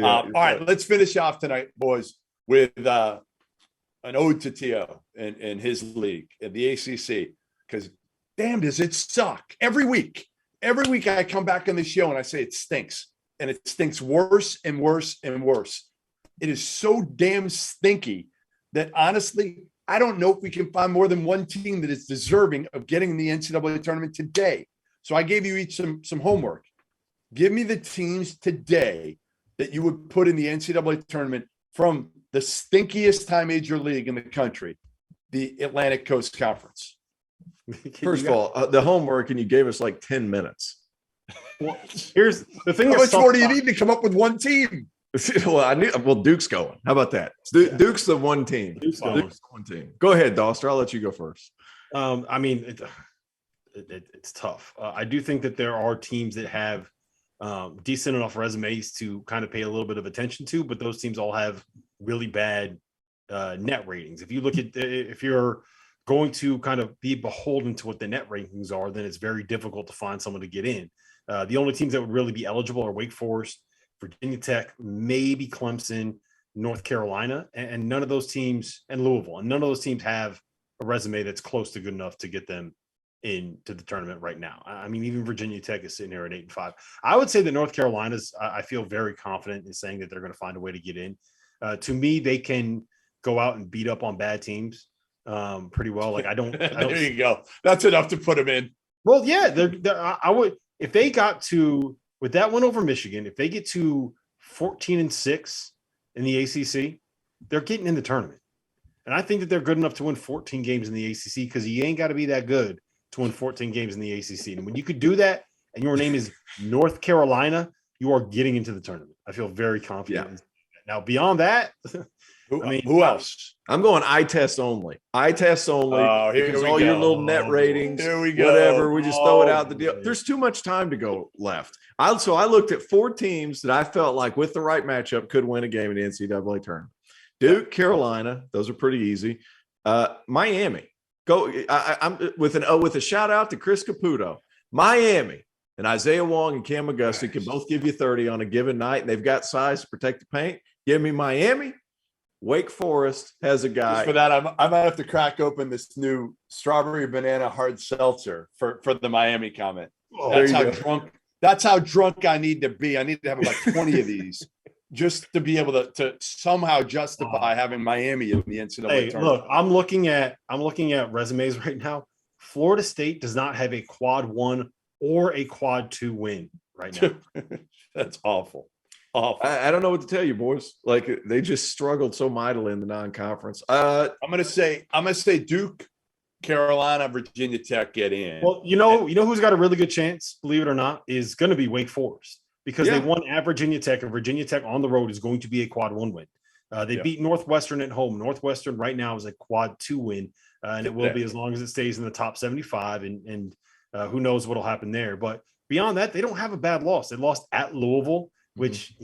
All right, let's finish off tonight, boys, with an ode to T.O. and his league, the ACC, because damn, does it suck every week. Every week I come back on the show and I say it stinks, and it stinks worse and worse and worse. It is so damn stinky that honestly, I don't know if we can find more than one team that is deserving of getting in the NCAA tournament today. So I gave you each some homework. Give me the teams today that you would put in the NCAA tournament from the stinkiest high major league in the country, the Atlantic Coast Conference. First of all, the homework, and you gave us like 10 minutes. Well, here's the thing. How much more do you need to come up with one team? Well, Duke's going. How about that? Duke's the one team. Duke's the one team. Go ahead, Doster. I'll let you go first. I mean, it's tough. I do think that there are teams that have decent enough resumes to kind of pay a little bit of attention to, but those teams all have really bad net ratings. If you look at, if you're going to kind of be beholden to what the net rankings are, then it's very difficult to find someone to get in. The only teams that would really be eligible are Wake Forest, Virginia Tech, maybe Clemson, North Carolina, and none of those teams, and Louisville, and none of those teams have a resume that's close to good enough to get them into the tournament right now. I mean, even Virginia Tech is sitting here at 8-5. I would say that North Carolina's, I feel very confident in saying that they're going to find a way to get in. To me, they can go out and beat up on bad teams pretty well. Like I don't there you go. That's enough to put them in. Well, yeah, I would, if they got to, with that win over Michigan, if they get to 14-6 in the ACC, they're getting in the tournament. And I think that they're good enough to win 14 games in the ACC, because you ain't got to be that good to win 14 games in the ACC. And when you could do that and your name is North Carolina, you are getting into the tournament. I feel very confident. Yeah. Now, beyond that, who else? I'm going eye test only. Eye test only. Because all your little net ratings, here we go. Whatever, we just throw it out the deal. There's too much time to go left. So I looked at 4 teams that I felt like with the right matchup could win a game in the NCAA tournament. Duke, Carolina, those are pretty easy. Miami. I'm with a shout out to Chris Caputo. Miami and Isaiah Wong and Cam Augusta can both give you 30 on a given night, and they've got size to protect the paint. Give me Miami. Wake Forest has a guy. Just for that, I might have to crack open this new strawberry banana hard seltzer for the Miami comment. That's how drunk I need to be. I need to have about 20 of these just to be able to somehow justify having Miami in the NCAA tournament. Look, I'm looking at resumes right now. Florida State does not have a quad 1 or a quad 2 win right now. That's awful. I don't know what to tell you, boys. Like, they just struggled so mightily in the non-conference. I'm gonna say Duke, Carolina, Virginia Tech get in. Well, you know who's got a really good chance, believe it or not, is going to be Wake Forest, because they won at Virginia Tech, and Virginia Tech on the road is going to be a quad 1 win. They beat Northwestern at home. Northwestern right now is a quad 2 win, and it will be as long as it stays in the top 75. And who knows what'll happen there. But beyond that, they don't have a bad loss. They lost at Louisville, which,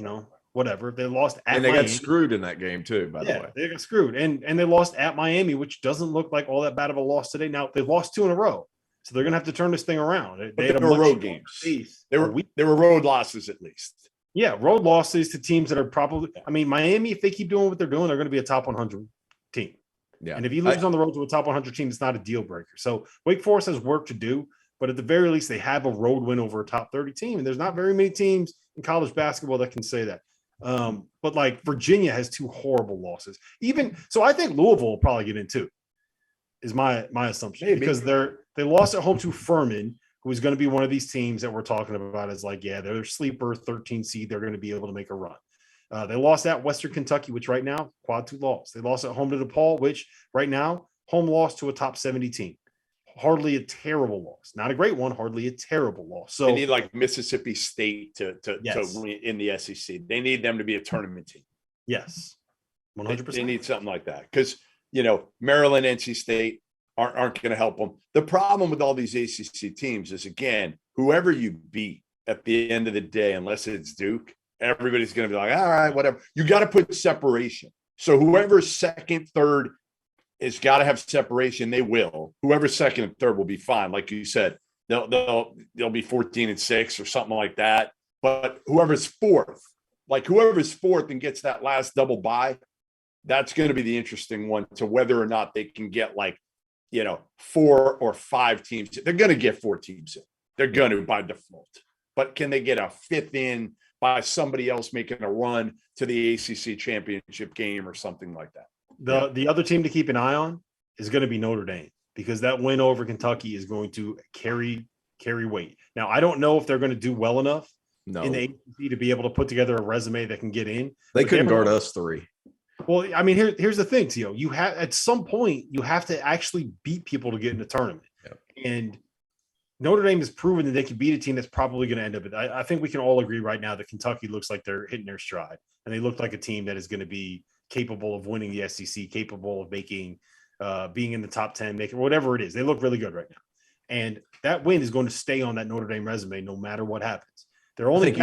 whatever. They lost at and they Miami. got screwed in that game too, by the way. They got screwed. And they lost at Miami, which doesn't look like all that bad of a loss today. Now, they've lost 2 in a row. So they're going to have to turn this thing around. They had road games. They were road losses at least. Yeah, road losses to teams that are probably – I mean, Miami, if they keep doing what they're doing, they're going to be a top 100 team. Yeah. And if you lose on the road to a top 100 team, it's not a deal breaker. So Wake Forest has work to do, but at the very least, they have a road win over a top 30 team. And there's not very many teams in college basketball that can say that. But like Virginia has 2 horrible losses. So I think Louisville will probably get in too, is my assumption. Because they lost at home to Furman, who is going to be one of these teams that we're talking about as like, yeah, they're a sleeper 13 seed. They're going to be able to make a run. They lost at Western Kentucky, which right now, quad 2 loss. They lost at home to DePaul, which right now, home loss to a top 70 team. Hardly a terrible loss. Not a great one, hardly a terrible loss. So they need like Mississippi State to win in the SEC. They need them to be a tournament team. Yes, 100%. They need something like that because, Maryland, NC State aren't going to help them. The problem with all these ACC teams is, again, whoever you beat at the end of the day, unless it's Duke, everybody's going to be like, all right, whatever. You got to put separation. So whoever's second, third has got to have separation. They will. Whoever's second and third will be fine. Like you said, they'll be 14-6 or something like that. But whoever's fourth, like whoever's fourth and gets that last double bye, that's going to be the interesting one to whether or not they can get like, 4 or 5 teams. They're going to get 4 teams in. They're going to by default. But can they get a 5th in by somebody else making a run to the ACC championship game or something like that? The other team to keep an eye on is going to be Notre Dame, because that win over Kentucky is going to carry weight. Now, I don't know if they're going to do well enough in the ACC to be able to put together a resume that can get in. They couldn't guard us 3. Well, I mean, here's the thing, Tio. You have at some point you have to actually beat people to get in the tournament, and Notre Dame has proven that they can beat a team that's probably going to end up. I think we can all agree right now that Kentucky looks like they're hitting their stride, and they look like a team that is going to be capable of winning the SEC, capable of making, being in the top 10, making whatever it is. They look really good right now, and that win is going to stay on that Notre Dame resume no matter what happens. They're only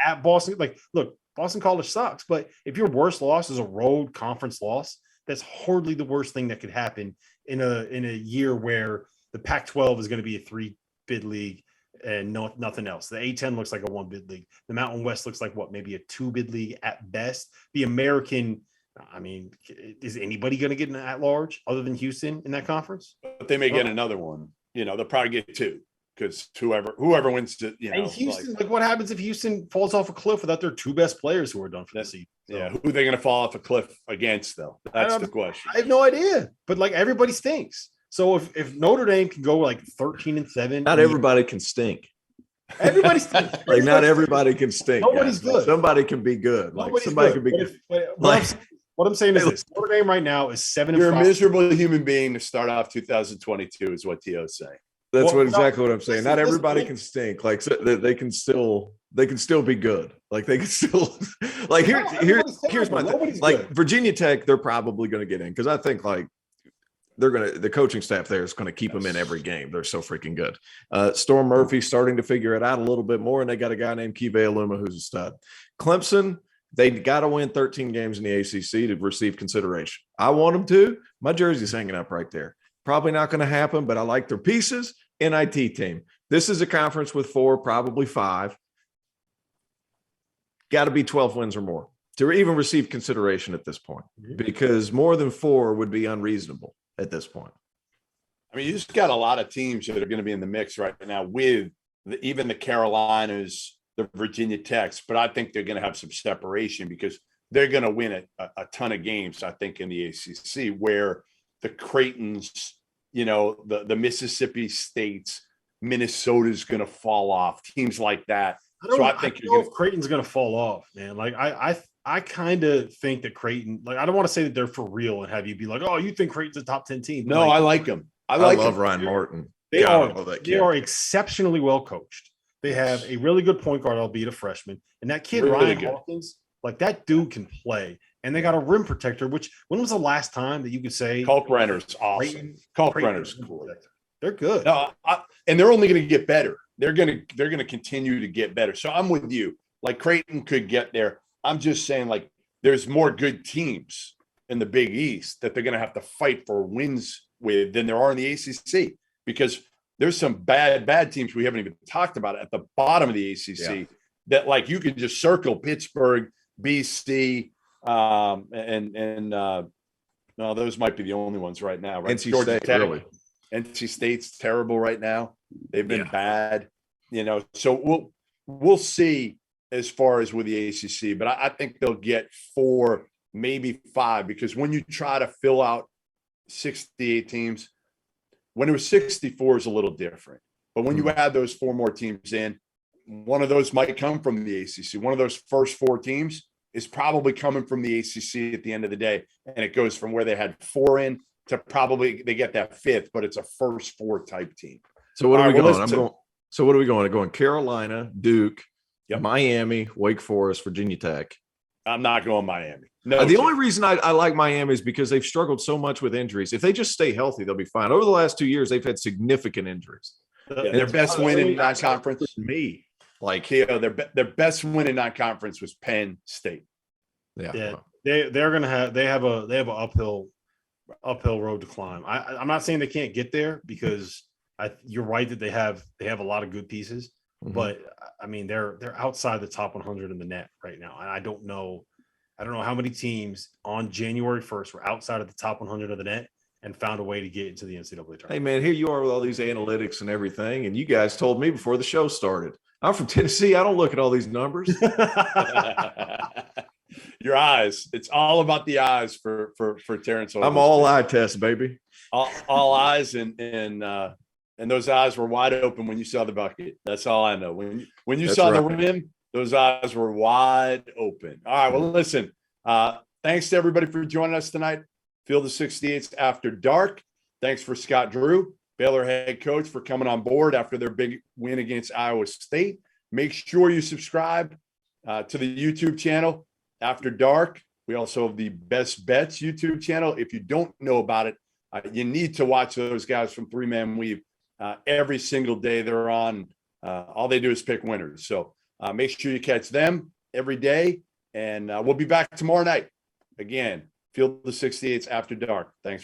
at Boston. Like, look, Boston College sucks, but if your worst loss is a road conference loss, that's hardly the worst thing that could happen in a year where the Pac-12 is going to be a 3-bid league and nothing else. The A-10 looks like a 1-bid league. The Mountain West looks like maybe a 2-bid league at best. The American, I mean, is anybody going to get an at-large other than Houston in that conference? But they may get another one. They'll probably get 2. Because whoever wins to, and Houston, like what happens if Houston falls off a cliff without their 2 best players who are done for the season? So, yeah, who are they going to fall off a cliff against, though? That's the question. I have no idea, but like everybody stinks. So if Notre Dame can go like 13-7, not everybody can stink. Everybody stinks. Like not everybody can stink. Nobody's good. Somebody can be good. Like somebody can be good. What I'm saying is this: Notre Dame right now is 7-5. You're a miserable human being to start off 2022, is what Tio's saying. That's exactly what I'm saying. Not everybody can stink. Like so they can still be good. Like they can still like here's my thing. Like Virginia Tech, they're probably going to get in because I think like the coaching staff there is going to keep them in every game. They're so freaking good. Storm Murphy's starting to figure it out a little bit more, and they got a guy named Kive Aluma who's a stud. Clemson, they got to win 13 games in the ACC to receive consideration. I want them to. My jersey's hanging up right there. Probably not going to happen, but I like their pieces. NIT team. This is a conference with 4, probably 5. Got to be 12 wins or more to even receive consideration at this point, because more than 4 would be unreasonable at this point. I mean, you just got a lot of teams that are going to be in the mix right now with even the Carolinas, the Virginia Techs, but I think they're going to have some separation because they're going to win a ton of games, I think, in the ACC, where the Creightons, the Mississippi States, Minnesota's going to fall off, teams like that. I think Creighton's going to fall off, man. Like I kind of think that Creighton, like I don't want to say that they're for real and have you be like, oh, you think Creighton's a top 10 team? No, I like them. I love Ryan Martin. They are exceptionally well coached. They have a really good point guard, albeit a freshman, and that kid really Ryan Hawkins, like that dude can play. And they got a rim protector, which when was the last time that you could say Kalkbrenner's awesome? Kalkbrenner's cool. They're good. No, and they're only going to get better. They're going to continue to get better. So I'm with you. Like Creighton could get there. I'm just saying, like, there's more good teams in the Big East that they're going to have to fight for wins with than there are in the ACC, because there's some bad teams we haven't even talked about at the bottom of the ACC that, like, you can just circle Pittsburgh, BC. No, those might be the only ones right now, right? NC State, really. NC State's terrible right now. They've been bad, so we'll see as far as with the ACC, but I think they'll get 4, maybe 5, because when you try to fill out 68 teams, when it was 64 is a little different, but when you add those 4 more teams in, one of those might come from the ACC. One of those first 4 teams is probably coming from the ACC at the end of the day. And it goes from where they had 4 in to probably they get that 5th, but it's a first 4 type team. So what are we going? So what are we going? I'm going Carolina, Duke, Miami, Wake Forest, Virginia Tech. I'm not going Miami. No. The only reason I like Miami is because they've struggled so much with injuries. If they just stay healthy, they'll be fine. Over the last 2 years, they've had significant injuries. Their best win in non-conference. Their best win in non-conference was Penn State. They're gonna have an uphill road to climb. I'm not saying they can't get there, because you're right that they have a lot of good pieces, but I mean, they're outside the top 100 in the net right now. And I don't know how many teams on January 1st were outside of the top 100 of the net and found a way to get into the NCAA tournament. Hey, man, here you are with all these analytics and everything. And you guys told me before the show started, I'm from Tennessee. I don't look at all these numbers. Your eyes. It's all about the eyes for Terrence. I'm all eye test, baby. All eyes, and those eyes were wide open when you saw the bucket. That's all I know. When you saw the rim, those eyes were wide open. All right. Well, listen. Thanks to everybody for joining us tonight. Field of 68's After Dark. Thanks for Scott Drew, Baylor head coach, for coming on board after their big win against Iowa State. Make sure you subscribe to the YouTube channel, After Dark. We also have the Best Bets YouTube channel. If you don't know about it, you need to watch those guys from Three Man Weave every single day they're on. All they do is pick winners. So make sure you catch them every day. And we'll be back tomorrow night. Again, Field of 68's After Dark. Thanks.